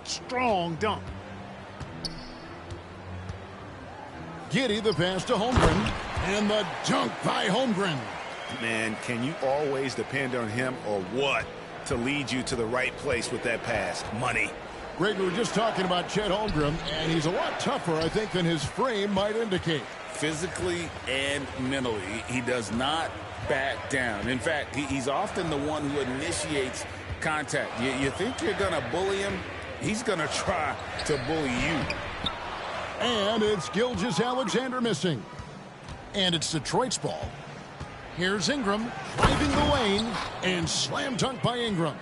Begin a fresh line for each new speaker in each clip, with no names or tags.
strong dunk.
Giddey the pass to Holmgren. And the dunk by Holmgren.
Man, can you always depend on him or what to lead you to the right place with that pass? Money.
Greg, we were just talking about Chet Holmgren, and he's a lot tougher, I think, than his frame might indicate.
Physically and mentally, he does not back down. In fact, he's often the one who initiates contact. You think you're going to bully him? He's going to try to bully you.
And it's Gilgeous-Alexander missing. And it's Detroit's ball. Here's Ingram driving the lane and slam dunk by Ingram.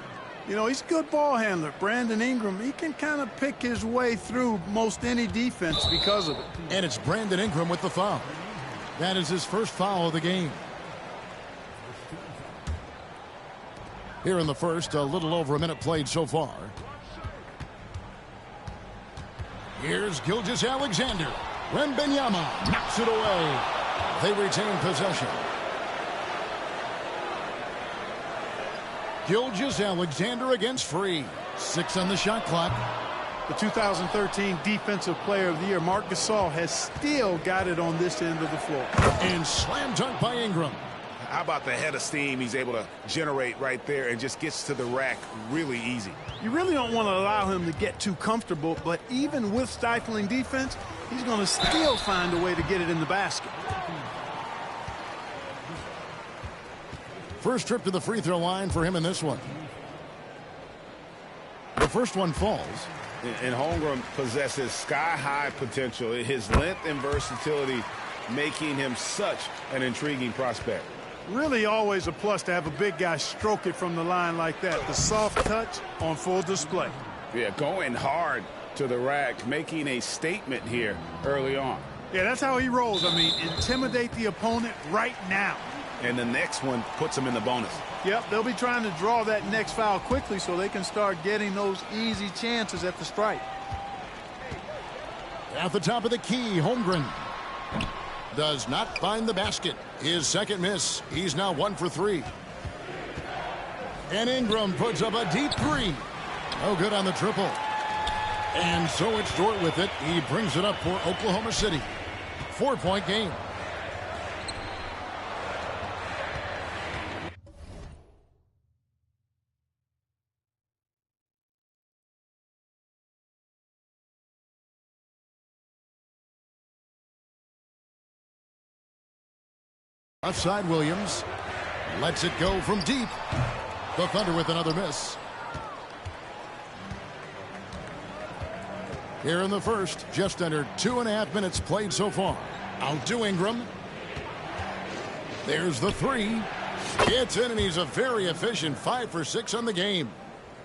You know, he's a good ball handler. Brandon Ingram, he can kind of pick his way through most any defense because of it.
And it's Brandon Ingram with the foul. That is his first foul of the game. Here in the first, a little over a minute played so far. Here's Gilgeous-Alexander. Wembanyama knocks it away. They retain possession. Gilgeous-Alexander against Free. 6 on the shot clock.
The 2013 Defensive Player of the Year, Marc Gasol, has still got it on this end of the floor.
And slam dunk by Ingram.
How about the head of steam he's able to generate right there and just gets to the rack really easy?
You really don't want to allow him to get too comfortable, but even with stifling defense, he's going to still find a way to get it in the basket.
First trip to the free throw line for him in this one. The first one falls.
And Holmgren possesses sky-high potential. His length and versatility making him such an intriguing prospect.
Really always a plus to have a big guy stroke it from the line like that. The soft touch on full display.
Yeah, going hard to the rack, making a statement here early on.
Yeah, that's how he rolls. I mean, intimidate the opponent right now.
And the next one puts him in the bonus.
Yep, they'll be trying to draw that next foul quickly so they can start getting those easy chances at the stripe.
At the top of the key, Holmgren does not find the basket. His second miss. He's now 1 for 3. And Ingram puts up a deep three. No good on the triple. And so it's Dort with it. He brings it up for Oklahoma City. 4-point game. Left side, Williams lets it go from deep. The Thunder with another miss. Here in the first, just under 2.5 minutes played so far. Out to Ingram. There's the three. It's in, and he's a very efficient 5 for 6 on the game.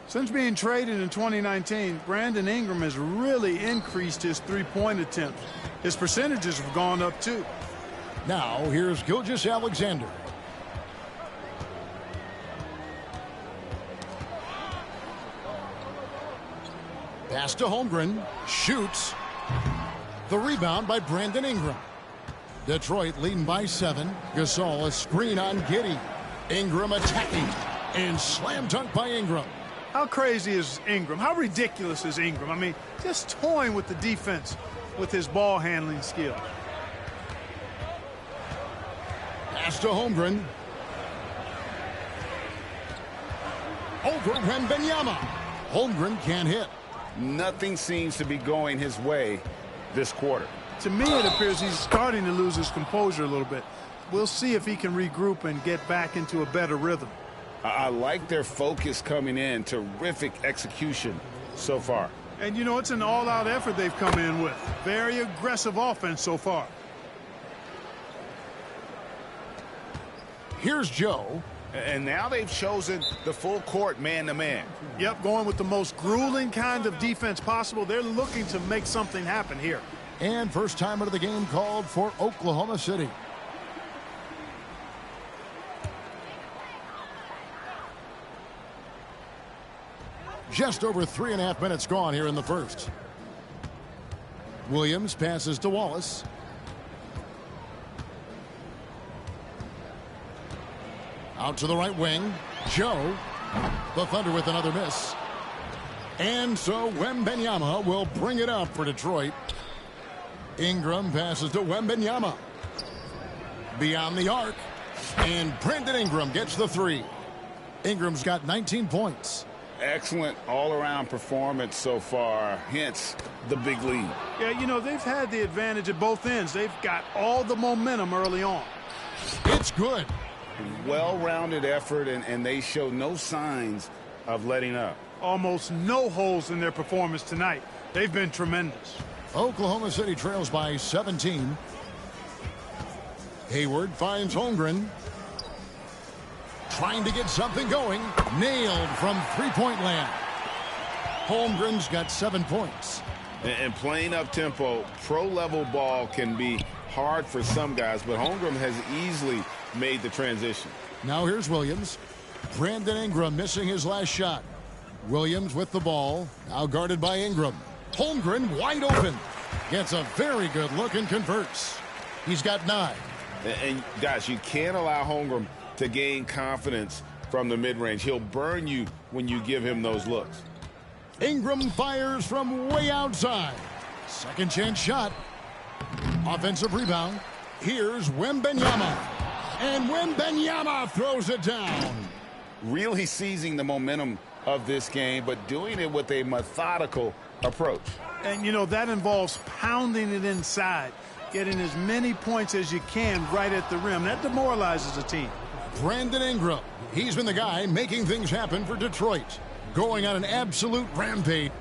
Since being traded in 2019, Brandon Ingram has really increased his three-point attempts. His percentages have gone up too.
Now, here's Gilgeous-Alexander. Pass to Holmgren. Shoots. The rebound by Brandon Ingram. Detroit leading by 7. Gasol a screen on Giddey. Ingram attacking. And slam dunk by Ingram.
How crazy is Ingram? How ridiculous is Ingram? I mean, just toying with the defense with his ball handling skill.
Pass to Holmgren. Over Wembanyama. Holmgren can't hit.
Nothing seems to be going his way this quarter.
To me, it appears he's starting to lose his composure a little bit. We'll see if he can regroup and get back into a better rhythm.
I like their focus coming in. Terrific execution so far.
And, you know, it's an all-out effort they've come in with. Very aggressive offense so far.
Here's Joe.
And now they've chosen the full court man-to-man.
Yep, going with the most grueling kind of defense possible. They're looking to make something happen here.
And first time out of the game called for Oklahoma City. Just over 3.5 minutes gone here in the first. Williams passes to Wallace. Out to the right wing. Joe. The Thunder with another miss. And so Wembanyama will bring it up for Detroit. Ingram passes to Wembanyama. Beyond the arc. And Brandon Ingram gets the three. Ingram's got 19 points.
Excellent all-around performance so far, hence the big lead.
Yeah, you know, they've had the advantage at both ends. They've got all the momentum early on.
It's good.
Well-rounded effort, and they show no signs of letting up.
Almost no holes in their performance tonight. They've been tremendous.
Oklahoma City trails by 17. Hayward finds Holmgren. Trying to get something going. Nailed from three-point land. Holmgren's got 7 points.
And playing up-tempo, pro-level ball can be hard for some guys, but Holmgren has easily made the transition.
Now here's Williams. Brandon Ingram missing his last shot. Williams with the ball. Now guarded by Ingram. Holmgren wide open. Gets a very good look and converts. He's got 9.
And guys, you can't allow Holmgren to gain confidence from the mid-range. He'll burn you when you give him those looks.
Ingram fires from way outside. Second chance shot. Offensive rebound. Here's Wembanyama. And Wembanyama throws it down.
Really seizing the momentum of this game, but doing it with a methodical approach.
And, you know, that involves pounding it inside, getting as many points as you can right at the rim. That demoralizes a team.
Brandon Ingram. He's been the guy making things happen for Detroit. Going on an absolute rampage.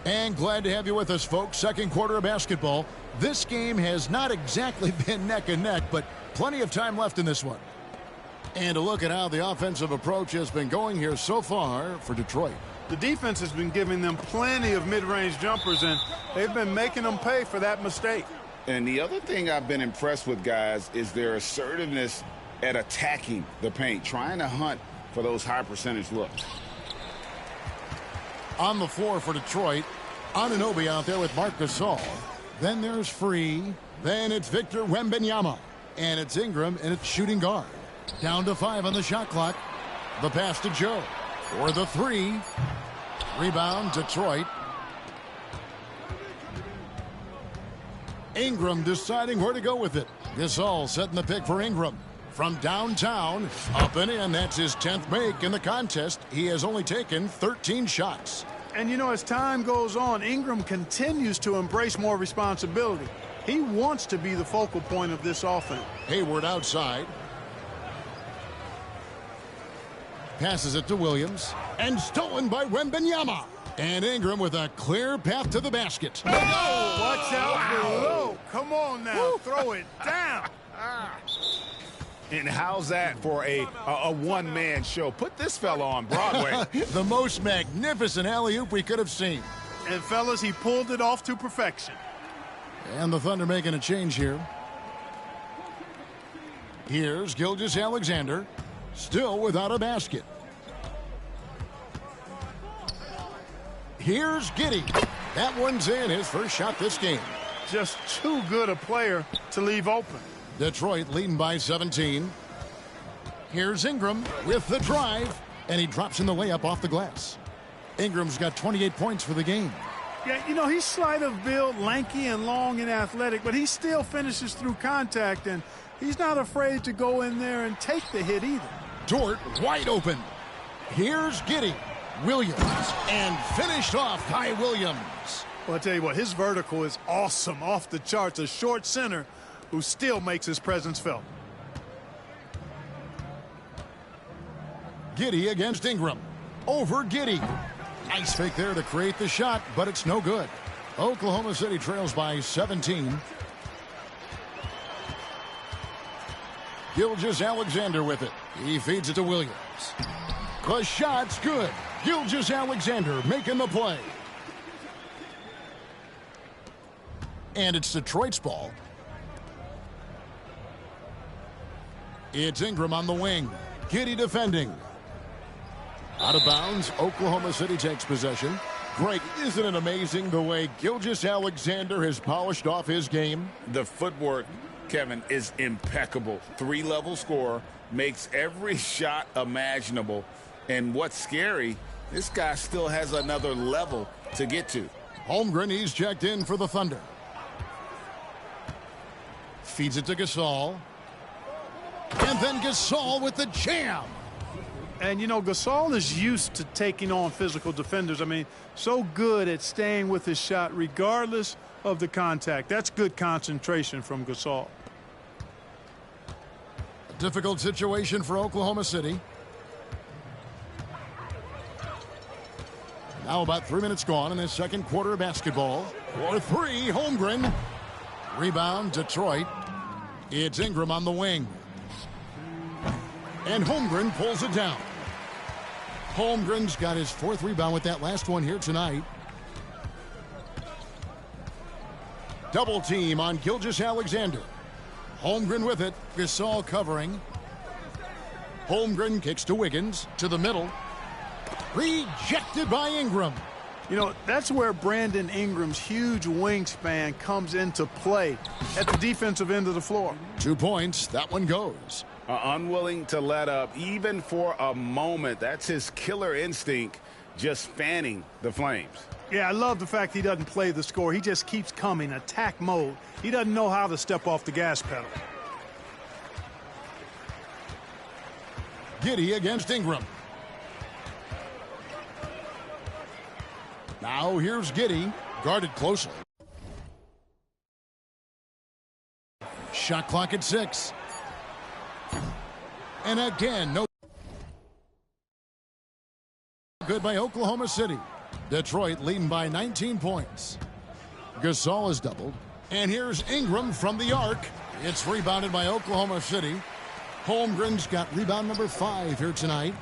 And glad to have you with us, folks. Second quarter of basketball. This game has not exactly been neck and neck, but plenty of time left in this one. And a look at how the offensive approach has been going here so far for Detroit.
The defense has been giving them plenty of mid-range jumpers, and they've been making them pay for that mistake.
And the other thing I've been impressed with, guys, is their assertiveness at attacking the paint, trying to hunt for those high percentage looks.
On the floor for Detroit, Anunoby out there with Marc Gasol. Then there's Free. Then it's Victor Wembanyama. And it's Ingram, and it's shooting guard. Down to 5 on the shot clock. The pass to Joe for the 3. Rebound, Detroit. Ingram deciding where to go with it. Gasol setting the pick for Ingram. From downtown, up and in. That's his 10th make in the contest. He has only taken 13 shots.
And, you know, as time goes on, Ingram continues to embrace more responsibility. He wants to be the focal point of this offense.
Hayward outside. Passes it to Williams. And stolen by Wembanyama. And Ingram with a clear path to the basket.
Oh, watch out below. Come on now. Throw it down.
And how's that for a one-man show? Put this fella on Broadway.
The most magnificent alley-oop we could have seen.
And, fellas, he pulled it off to perfection.
And the Thunder making a change here. Here's Gilgeous-Alexander. Still without a basket. Here's Giddey. That one's in, his first shot this game.
Just too good a player to leave open.
Detroit leading by 17. Here's Ingram with the drive, and he drops in the layup off the glass. Ingram's got 28 points for the game.
Yeah, you know, he's slight of build, lanky and long and athletic, but he still finishes through contact, and he's not afraid to go in there and take the hit either.
Dort wide open. Here's Giddey. Williams, and finished off by Williams.
Well, I tell you what, his vertical is awesome, off the charts. A short center who still makes his presence felt.
Giddey against Ingram. Over Giddey. Nice fake there to create the shot, but it's no good. Oklahoma City trails by 17. Gilgeous-Alexander with it. He feeds it to Williams. The shot's good. Gilgeous-Alexander making the play. And it's Detroit's ball. It's Ingram on the wing. Giddey defending. Out of bounds, Oklahoma City takes possession. Greg, isn't it amazing the way Gilgeous-Alexander has polished off his game?
The footwork Kevin, is impeccable. 3-level scorer, makes every shot imaginable. And what's scary, this guy still has another level to get to.
Holmgren, he's checked in for the Thunder. Feeds it to Gasol. And then Gasol with the jam.
And, you know, Gasol is used to taking on physical defenders. I mean, so good at staying with his shot regardless of the contact. That's good concentration from Gasol.
A difficult situation for Oklahoma City. Now about 3 minutes gone in this second quarter of basketball. For three, Holmgren. Rebound, Detroit. It's Ingram on the wing. And Holmgren pulls it down. Holmgren's got his 4th rebound with that last one here tonight. Double team on Gilgeous-Alexander. Holmgren with it. Gasol covering. Holmgren kicks to Wiggins. To the middle. Rejected by Ingram.
You know, that's where Brandon Ingram's huge wingspan comes into play at the defensive end of the floor.
2 points. That one goes.
Unwilling to let up even for a moment. That's his killer instinct, just fanning the flames.
Yeah, I love the fact he doesn't play the score. He just keeps coming, attack mode. He doesn't know how to step off the gas pedal.
Giddey against Ingram. Now here's Giddey, guarded closely. Shot clock at 6. And again, no good by Oklahoma City. Detroit leading by 19 points. Gasol is doubled. And here's Ingram from the arc. It's rebounded by Oklahoma City. Holmgren's got rebound number 5 here tonight.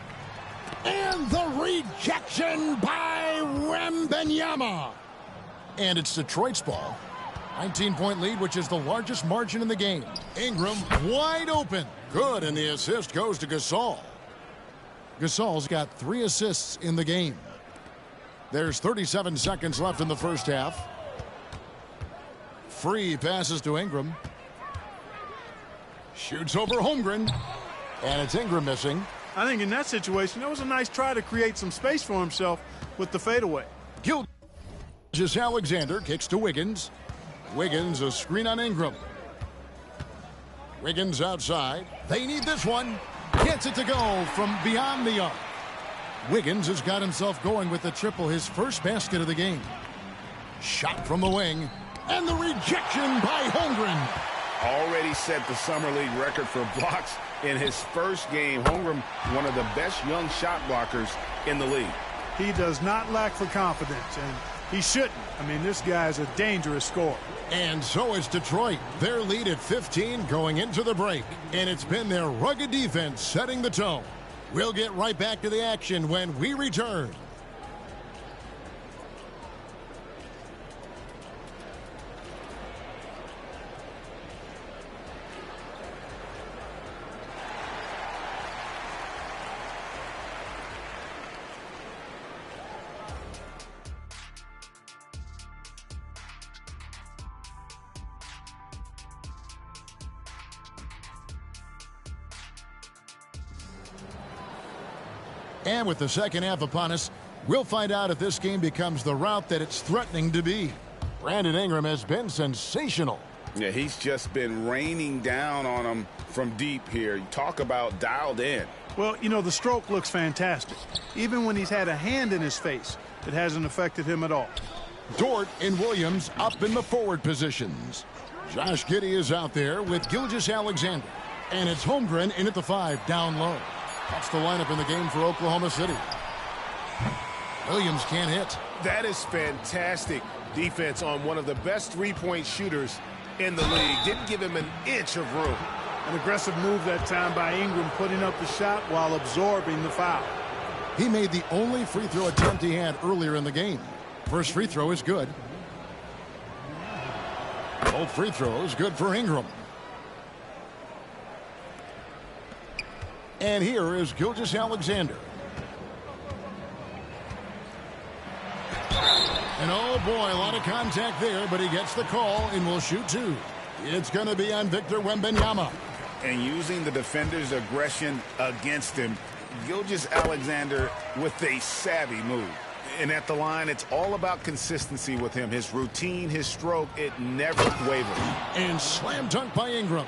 And the rejection by Wembanyama. And it's Detroit's ball. 19-point lead, which is the largest margin in the game. Ingram wide open. Good, and the assist goes to Gasol. Gasol's got 3 assists in the game. There's 37 seconds left in the first half. Free passes to Ingram. Shoots over Holmgren. And it's Ingram missing.
I think in that situation, that was a nice try to create some space for himself with the fadeaway.
Gilgeous-Alexander kicks to Wiggins. Wiggins, a screen on Ingram. Wiggins outside. They need this one. Gets it to go from beyond the arc. Wiggins has got himself going with the triple, his first basket of the game. Shot from the wing. And the rejection by Holmgren.
Already set the Summer League record for blocks in his first game. Holmgren, one of the best young shot blockers in the league.
He does not lack for confidence, and he shouldn't. I mean, this guy is a dangerous scorer.
And so is Detroit. Their lead at 15 going into the break. And it's been their rugged defense setting the tone. We'll get right back to the action when we return. And with the second half upon us, we'll find out if this game becomes the route that it's threatening to be. Brandon Ingram has been sensational.
Yeah, he's just been raining down on him from deep here. Talk about dialed in.
Well, you know, the stroke looks fantastic. Even when he's had a hand in his face, it hasn't affected him at all.
Dort and Williams up in the forward positions. Josh Giddey is out there with Gilgeous-Alexander. And it's Holmgren in at the 5 down low. That's the lineup in the game for Oklahoma City. Williams can't hit.
That is fantastic defense on one of the best three-point shooters in the league. Didn't give him an inch of room.
An aggressive move that time by Ingram, putting up the shot while absorbing the foul.
He made the only free throw attempt he had earlier in the game. First free throw is good. Both free throws good for Ingram. And here is Gilgeous-Alexander. And oh boy, a lot of contact there, but he gets the call and will shoot 2. It's going to be on Victor Wembanyama.
And using the defender's aggression against him, Gilgeous-Alexander with a savvy move.
And at the line, it's all about consistency with him. His routine, his stroke, it never wavers.
And slam dunk by Ingram.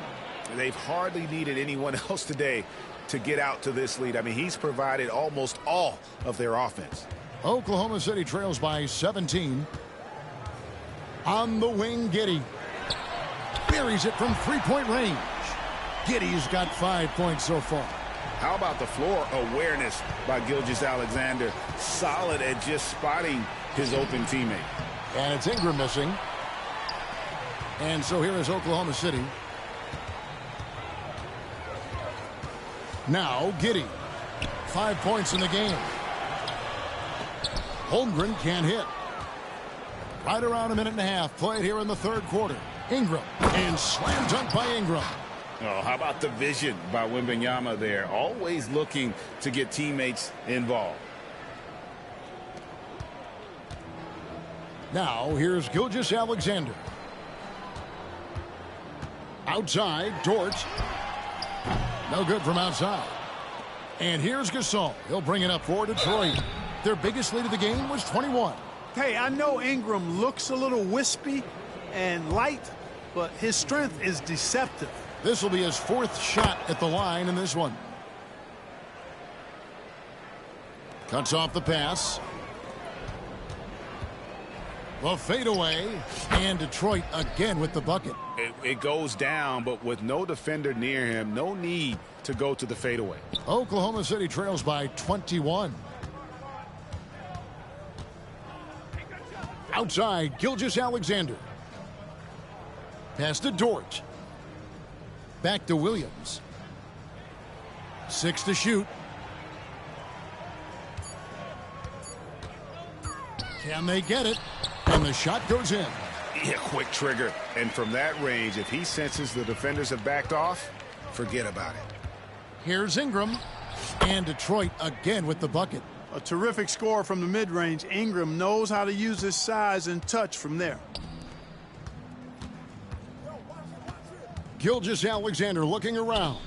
They've hardly needed anyone else today to get out to this lead. I mean, he's provided almost all of their offense.
Oklahoma City trails by 17. On the wing, Giddey. Buries it from three-point range. Giddey's got 5 points so far.
How about the floor awareness by Gilgeous-Alexander? Solid at just spotting his open teammate.
And it's Ingram missing. And so here is Oklahoma City. Now Giddey. 5 points in the game. Holmgren can't hit. Right around a minute and a half played here in the third quarter. Ingram. And slam dunk by Ingram.
Oh, how about the vision by Wembanyama there? Always looking to get teammates involved.
Now here's Gilgeous-Alexander. Outside, Dort. No good from outside. And here's Gasol. He'll bring it up for Detroit. Their biggest lead of the game was 21.
Hey, I know Ingram looks a little wispy and light, but his strength is deceptive.
This will be his fourth shot at the line in this one. Cuts off the pass. The fadeaway. And Detroit again with the bucket.
It goes down, but with no defender near him, no need to go to the fadeaway.
Oklahoma City trails by 21. Outside, Gilgeous-Alexander. Pass to Dort. Back to Williams. 6 to shoot. Can they get it? And the shot goes in.
Yeah, quick trigger. And from that range, if he senses the defenders have backed off, forget about it.
Here's Ingram. And Detroit again with the bucket.
A terrific score from the mid-range. Ingram knows how to use his size and touch from there.
Gilgeous-Alexander looking around.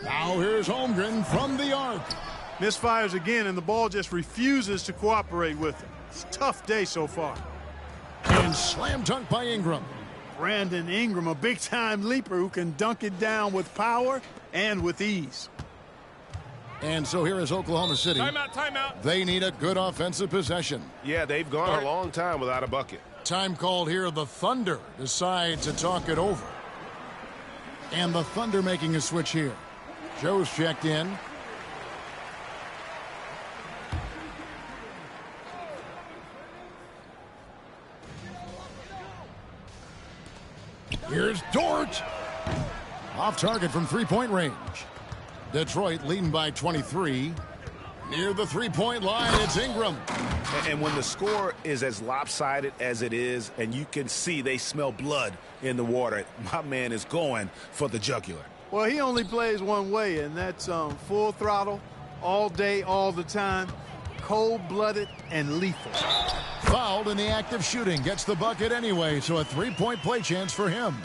Now here's Holmgren from the arc.
Misfires again, and the ball just refuses to cooperate with him. It's a tough day so far.
And slam dunk by Ingram.
Brandon Ingram, a big-time leaper who can dunk it down with power and with ease.
And so here is Oklahoma City.
Timeout.
They need a good offensive possession.
Yeah, they've gone a long time without a bucket.
Time called here. The Thunder decide to talk it over. And the Thunder making a switch here. Joe's checked in. Here's Dort. Off target from three-point range. Detroit leading by 23. Near the three-point line, it's Ingram.
And when the score is as lopsided as it is, and you can see they smell blood in the water, my man is going for the jugular.
Well, he only plays one way, and that's full throttle, all day, all the time, cold-blooded and lethal.
Fouled in the act of shooting. Gets the bucket anyway, so a three-point play chance for him.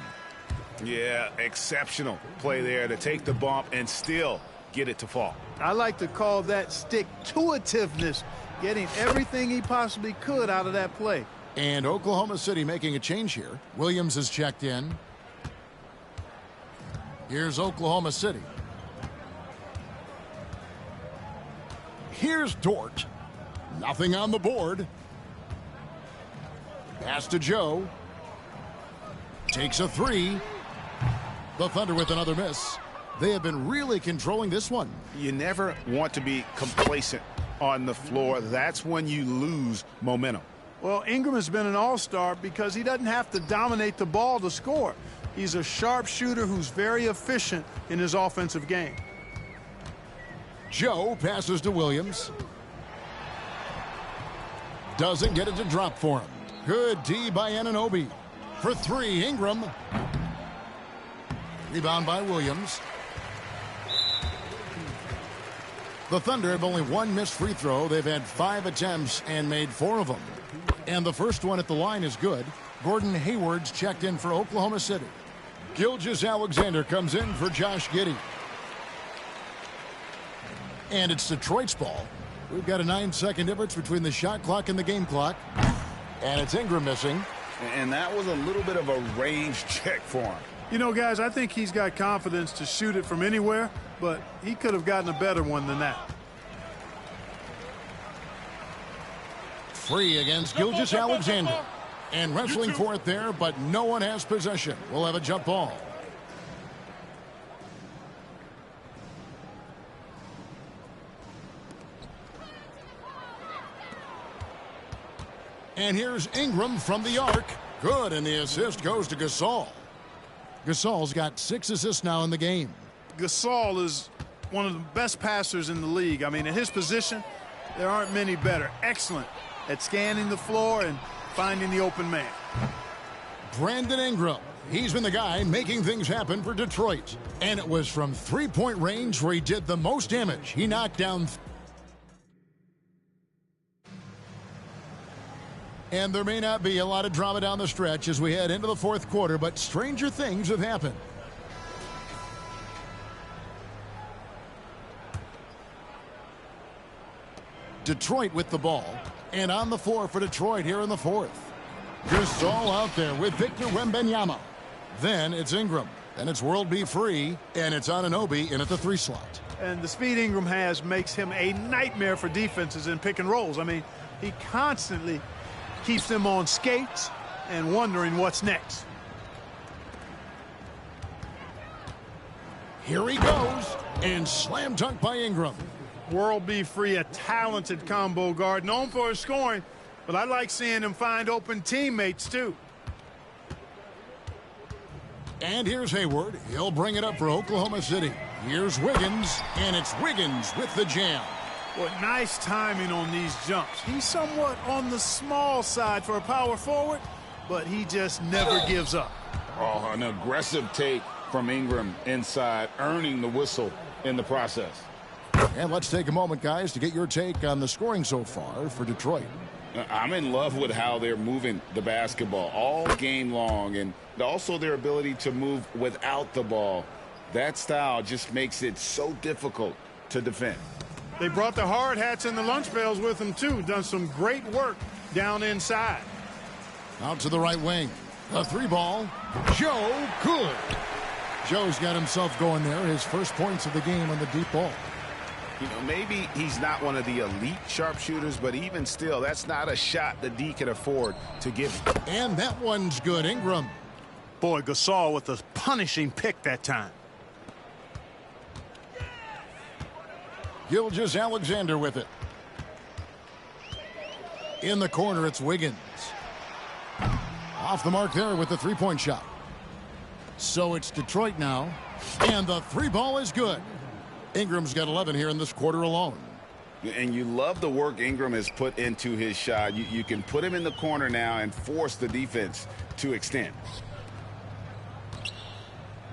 Yeah, exceptional play there to take the bump and still get it to fall.
I like to call that stick-to-itiveness, getting everything he possibly could out of that play.
And Oklahoma City making a change here. Williams is checked in. Here's Oklahoma City. Here's Dort. Nothing on the board. Pass to Joe. Takes a three. The Thunder with another miss. They have been really controlling this one.
You never want to be complacent on the floor. That's when you lose momentum.
Well, Ingram has been an all-star because he doesn't have to dominate the ball to score. He's a sharp shooter who's very efficient in his offensive game.
Joe passes to Williams. Doesn't get it to drop for him. Good D by Anunoby. For three, Ingram. Rebound by Williams. The Thunder have only one missed free throw. They've had 5 attempts and made 4 of them. And the first one at the line is good. Gordon Hayward's checked in for Oklahoma City. Gilgeous-Alexander comes in for Josh Giddey. And it's Detroit's ball. We've got a 9-second difference between the shot clock and the game clock. And it's Ingram missing.
And that was a little bit of a range check for him.
You know, guys, I think he's got confidence to shoot it from anywhere, but he could have gotten a better one than that.
Free against Gilgeous-Alexander. And wrestling for it there, but no one has possession. We'll have a jump ball. And here's Ingram from the arc. Good, and the assist goes to Gasol. Gasol's got 6 assists now in the game.
Gasol is one of the best passers in the league. I mean, at his position, there aren't many better. Excellent at scanning the floor and finding the open man.
Brandon Ingram. He's been the guy making things happen for Detroit. And it was from three-point range where he did the most damage. He knocked down... And there may not be a lot of drama down the stretch as we head into the fourth quarter, but stranger things have happened. Detroit with the ball. And on the floor for Detroit here in the fourth. Gasol out there with Victor Wembanyama. Then it's Ingram. And it's World B. Free. And it's Anunoby in at the 3 slot.
And the speed Ingram has makes him a nightmare for defenses in pick and rolls. I mean, he constantly keeps them on skates and wondering what's next.
Here he goes. And slam dunk by Ingram.
World B. Free, a talented combo guard, known for his scoring, but I like seeing him find open teammates too.
And here's Hayward. He'll bring it up for Oklahoma City. Here's Wiggins, and it's Wiggins with the jam.
What nice timing on these jumps. He's somewhat on the small side for a power forward, but he just never gives up.
Oh, an aggressive take from Ingram inside, earning the whistle in the process.
And let's take a moment, guys, to get your take on the scoring so far for Detroit.
I'm in love with how they're moving the basketball all game long, and also their ability to move without the ball. That style just makes it so difficult to defend.
They brought the hard hats and the lunch pails with them, too. Done some great work down inside.
Out to the right wing. A 3-ball. Joe good. Joe's got himself going there. His first points of the game on the deep ball.
You know, maybe he's not one of the elite sharpshooters, but even still, that's not a shot the D can afford to give him.
And that one's good. Ingram.
Boy, Gasol with a punishing pick that time.
Gilgeous-Alexander with it. In the corner, it's Wiggins. Off the mark there with the 3-point shot. So it's Detroit now. And the 3-ball is good. Ingram's got 11 here in this quarter alone.
And you love the work Ingram has put into his shot. You can put him in the corner now and force the defense to extend.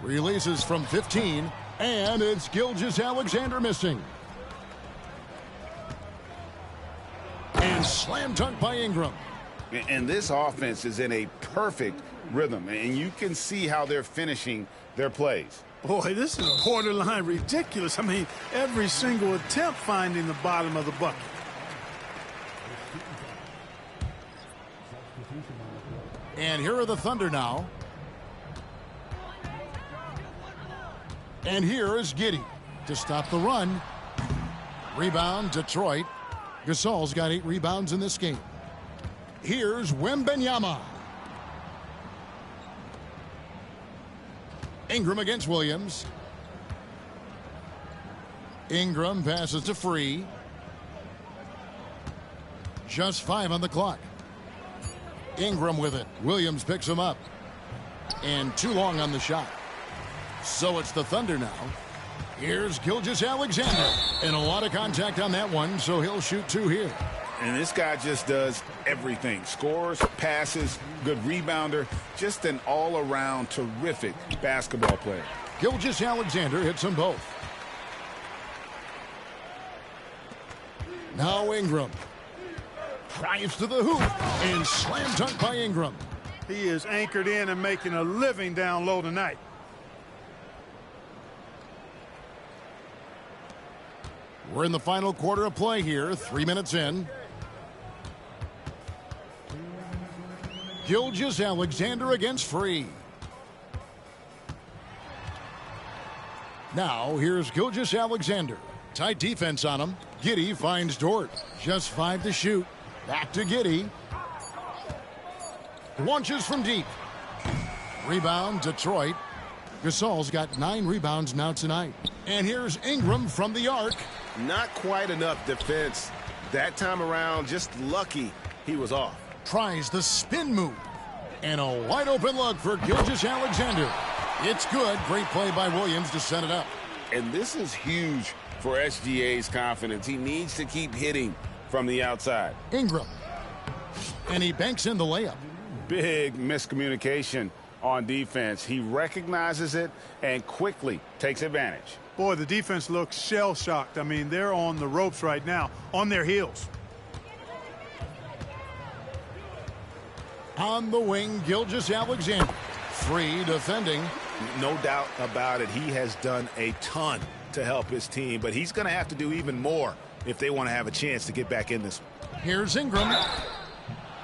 Releases from 15, and it's Gilgeous-Alexander missing. And slam dunk by Ingram.
And this offense is in a perfect rhythm, and you can see how they're finishing their plays.
Boy, this is borderline ridiculous. I mean, every single attempt finding the bottom of the bucket.
And here are the Thunder now. And here is Giddey to stop the run. Rebound, Detroit. Gasol's got 8 rebounds in this game. Here's Wembanyama. Ingram against Williams. Ingram passes to Free. Just 5 on the clock. Ingram with it. Williams picks him up. And too long on the shot. So it's the Thunder now. Here's Gilgeous-Alexander. And a lot of contact on that one, so he'll shoot 2 here.
And this guy just does everything. Scores, passes, good rebounder. Just an all-around terrific basketball player.
Gilgeous-Alexander hits them both. Now Ingram. Drives to the hoop. And slam dunk by Ingram.
He is anchored in and making a living down low tonight.
We're in the final quarter of play here, 3 minutes in. Gilgeous-Alexander against Free. Now, here's Gilgeous-Alexander. Tight defense on him. Giddey finds Dort. Just 5 to shoot. Back to Giddey. Launches from deep. Rebound, Detroit. Gasol's got 9 rebounds now tonight. And here's Ingram from the arc.
Not quite enough defense. That time around, just lucky he was off.
Tries the spin move. And a wide open look for Gilgeous-Alexander. It's good. Great play by Williams to set it up.
And this is huge for SGA's confidence. He needs to keep hitting from the outside.
Ingram. And he banks in the layup.
Big miscommunication on defense. He recognizes it and quickly takes advantage.
Boy, the defense looks shell-shocked. I mean, they're on the ropes right now, on their heels.
On the wing, Gilgeous-Alexander. Free defending.
No doubt about it. He has done a ton to help his team, but he's going to have to do even more if they want to have a chance to get back in this one.
Here's Ingram.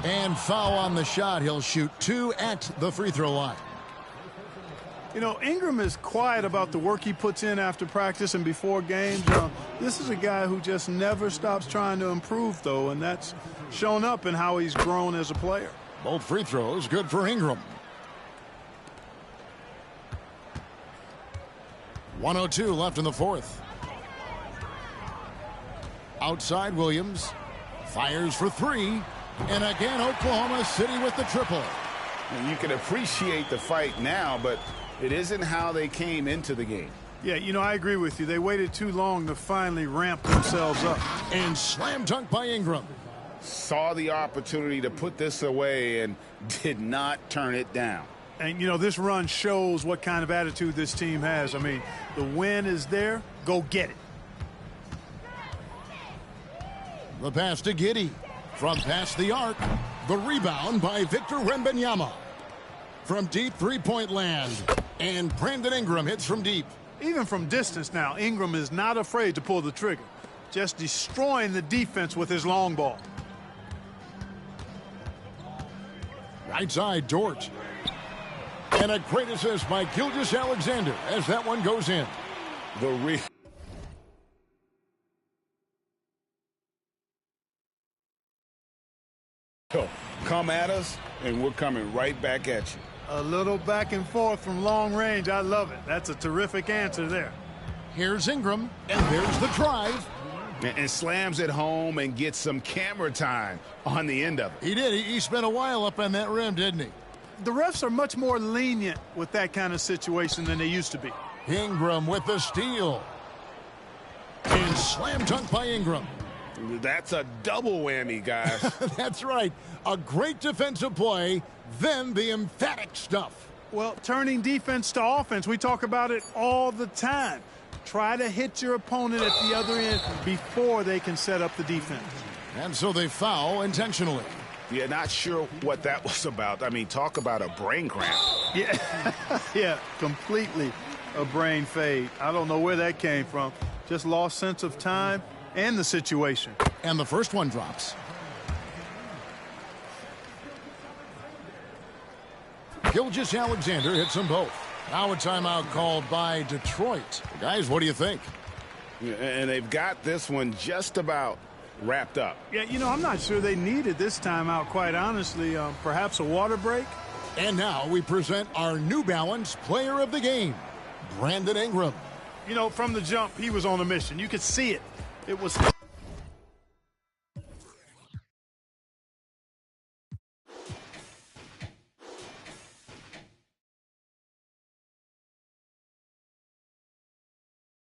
And foul on the shot. He'll shoot 2 at the free throw line.
You know, Ingram is quiet about the work he puts in after practice and before games. This is a guy who just never stops trying to improve, though, and that's shown up in how he's grown as a player.
Both free throws good for Ingram. 1:02 left in the fourth. Outside Williams. Fires for 3. And again, Oklahoma City with the triple.
And you can appreciate the fight now, but it isn't how they came into the game.
Yeah, you know, I agree with you. They waited too long to finally ramp themselves up.
And slam dunk by Ingram.
Saw the opportunity to put this away and did not turn it down.
And, you know, this run shows what kind of attitude this team has. I mean, the win is there. Go get it.
The pass to Giddey. From past the arc. The rebound by Victor Wembanyama. From deep three-point land. And Brandon Ingram hits from deep.
Even from distance now, Ingram is not afraid to pull the trigger. Just destroying the defense with his long ball.
Right side, Dort. And a great assist by Gilgeous-Alexander as that one goes in.
Come at us, and we're coming right back at you.
A little back and forth from long range. I love it. That's a terrific answer there.
Here's Ingram, and there's the drive.
And slams it home and gets some camera time on the end of it.
He did. He spent a while up on that rim, didn't he?
The refs are much more lenient with that kind of situation than they used to be.
Ingram with the steal. And slam dunk by Ingram.
That's a double whammy, guys.
That's right. A great defensive play, then the emphatic stuff.
Well, turning defense to offense, we talk about it all the time. Try to hit your opponent at the other end before they can set up the defense.
And so they foul intentionally.
Yeah, not sure what that was about. I mean, talk about a brain cramp.
Yeah, yeah, completely a brain fade. I don't know where that came from. Just lost sense of time and the situation.
And the first one drops. Gilgeous-Alexander hits them both. Now a timeout called by Detroit. Guys, what do you think?
Yeah, and they've got this one just about wrapped up.
Yeah, you know, I'm not sure they needed this timeout, quite honestly. Perhaps a water break?
And now we present our New Balance player of the game, Brandon Ingram.
You know, from the jump, he was on a mission. You could see it. It was